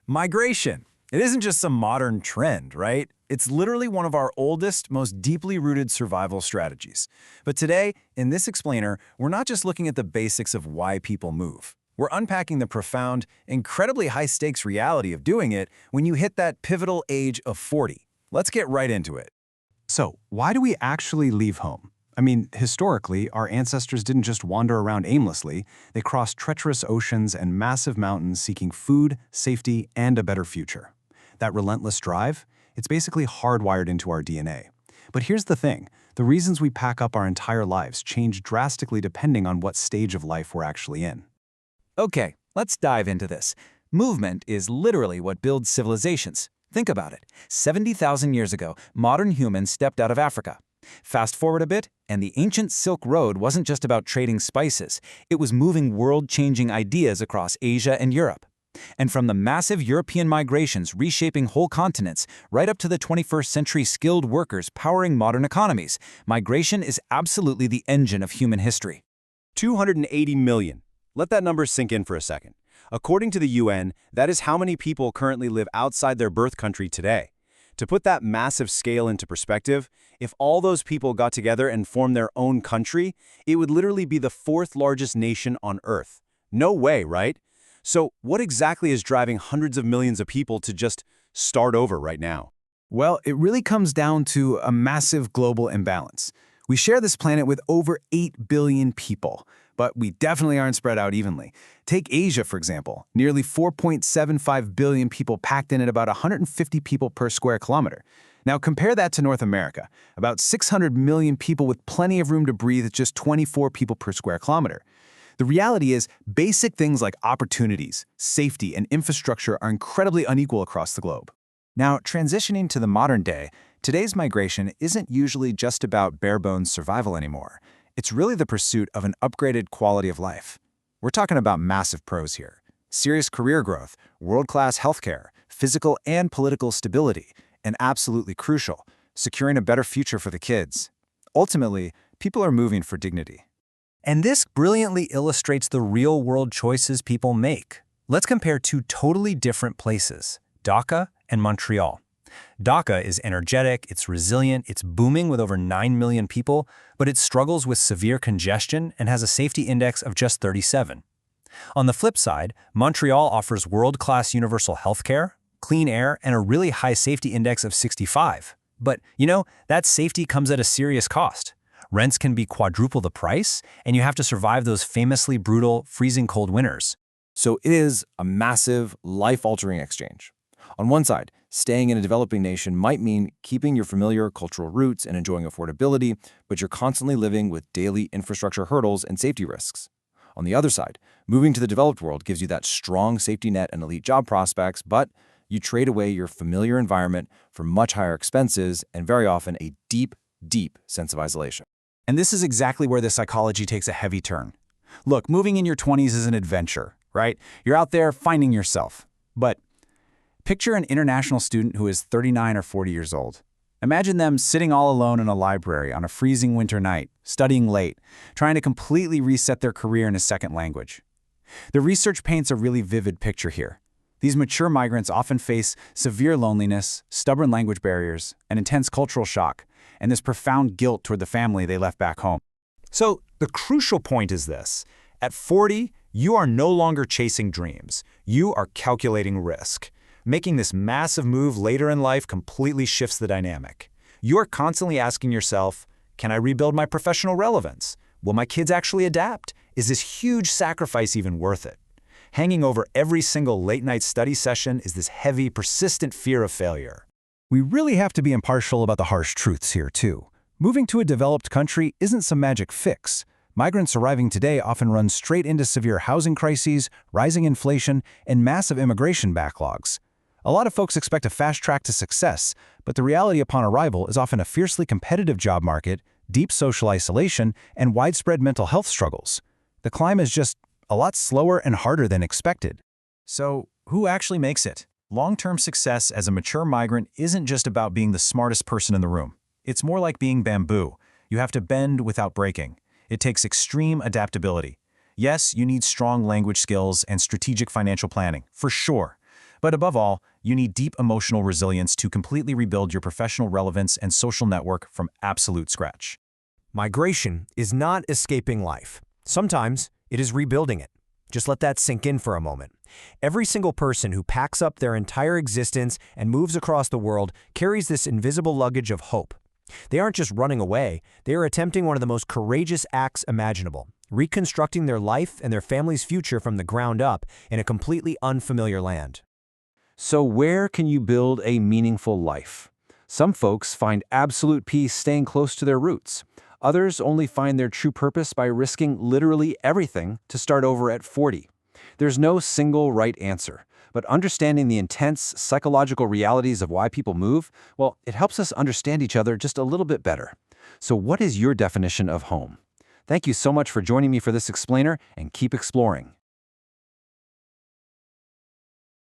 Migration. It isn't just some modern trend, right? It's literally one of our oldest, most deeply rooted survival strategies. But today, in this explainer, we're not just looking at the basics of why people move. We're unpacking the profound, incredibly high-stakes reality of doing it when you hit that pivotal age of 40. Let's get right into it. So, why do we actually leave home? I mean, historically, our ancestors didn't just wander around aimlessly. They crossed treacherous oceans and massive mountains seeking food, safety, and a better future. That relentless drive, it's basically hardwired into our DNA. But here's the thing. The reasons we pack up our entire lives change drastically depending on what stage of life we're actually in. Okay, let's dive into this. Movement is literally what builds civilizations. Think about it. 70,000 years ago, modern humans stepped out of Africa. Fast forward a bit, and the ancient Silk Road wasn't just about trading spices. It was moving world-changing ideas across Asia and Europe. And from the massive European migrations reshaping whole continents, right up to the 21st century skilled workers powering modern economies, migration is absolutely the engine of human history. 280 million. Let that number sink in for a second. According to the UN, that is how many people currently live outside their birth country today. To put that massive scale into perspective, if all those people got together and formed their own country, it would literally be the fourth largest nation on Earth. No way, right? So what exactly is driving hundreds of millions of people to just start over right now? Well, it really comes down to a massive global imbalance. We share this planet with over 8 billion people, but we definitely aren't spread out evenly. Take Asia, for example. Nearly 4.75 billion people packed in at about 150 people per square kilometer. Now compare that to North America, about 600 million people with plenty of room to breathe at just 24 people per square kilometer. The reality is, basic things like opportunities, safety, and infrastructure are incredibly unequal across the globe. Now, transitioning to the modern day, today's migration isn't usually just about bare-bones survival anymore. It's really the pursuit of an upgraded quality of life. We're talking about massive pros here. Serious career growth, world-class healthcare, physical and political stability, and absolutely crucial, securing a better future for the kids. Ultimately, people are moving for dignity. And this brilliantly illustrates the real-world choices people make. Let's compare two totally different places, Dhaka and Montreal. Dhaka is energetic, it's resilient, it's booming with over 9 million people, but it struggles with severe congestion and has a safety index of just 37. On the flip side, Montreal offers world-class universal healthcare, clean air, and a really high safety index of 65. But, that safety comes at a serious cost. Rents can be quadruple the price, and you have to survive those famously brutal, freezing cold winters. So it is a massive, life-altering exchange. On one side, staying in a developing nation might mean keeping your familiar cultural roots and enjoying affordability, but you're constantly living with daily infrastructure hurdles and safety risks. On the other side, moving to the developed world gives you that strong safety net and elite job prospects, but you trade away your familiar environment for much higher expenses and very often a deep, deep sense of isolation. And this is exactly where the psychology takes a heavy turn. Look, moving in your 20s is an adventure, right? You're out there finding yourself. But picture an international student who is 39 or 40 years old. Imagine them sitting all alone in a library on a freezing winter night, studying late, trying to completely reset their career in a second language. The research paints a really vivid picture here. These mature migrants often face severe loneliness, stubborn language barriers, an intense cultural shock, and this profound guilt toward the family they left back home. So the crucial point is this. At 40, you are no longer chasing dreams. You are calculating risk. Making this massive move later in life completely shifts the dynamic. You are constantly asking yourself, can I rebuild my professional relevance? Will my kids actually adapt? Is this huge sacrifice even worth it? Hanging over every single late-night study session is this heavy, persistent fear of failure. We really have to be impartial about the harsh truths here, too. Moving to a developed country isn't some magic fix. Migrants arriving today often run straight into severe housing crises, rising inflation, and massive immigration backlogs. A lot of folks expect a fast track to success, but the reality upon arrival is often a fiercely competitive job market, deep social isolation, and widespread mental health struggles. The climb is just a lot slower and harder than expected. So, who actually makes it? Long-term success as a mature migrant isn't just about being the smartest person in the room. It's more like being bamboo. You have to bend without breaking. It takes extreme adaptability. Yes, you need strong language skills and strategic financial planning, for sure. But above all, you need deep emotional resilience to completely rebuild your professional relevance and social network from absolute scratch. Migration is not escaping life. Sometimes it is rebuilding it. Just let that sink in for a moment. Every single person who packs up their entire existence and moves across the world carries this invisible luggage of hope. They aren't just running away, they are attempting one of the most courageous acts imaginable, reconstructing their life and their family's future from the ground up in a completely unfamiliar land. So where can you build a meaningful life? Some folks find absolute peace staying close to their roots. Others only find their true purpose by risking literally everything to start over at 40. There's no single right answer, but understanding the intense psychological realities of why people move, well, it helps us understand each other just a little bit better. So what is your definition of home? Thank you so much for joining me for this explainer, and keep exploring.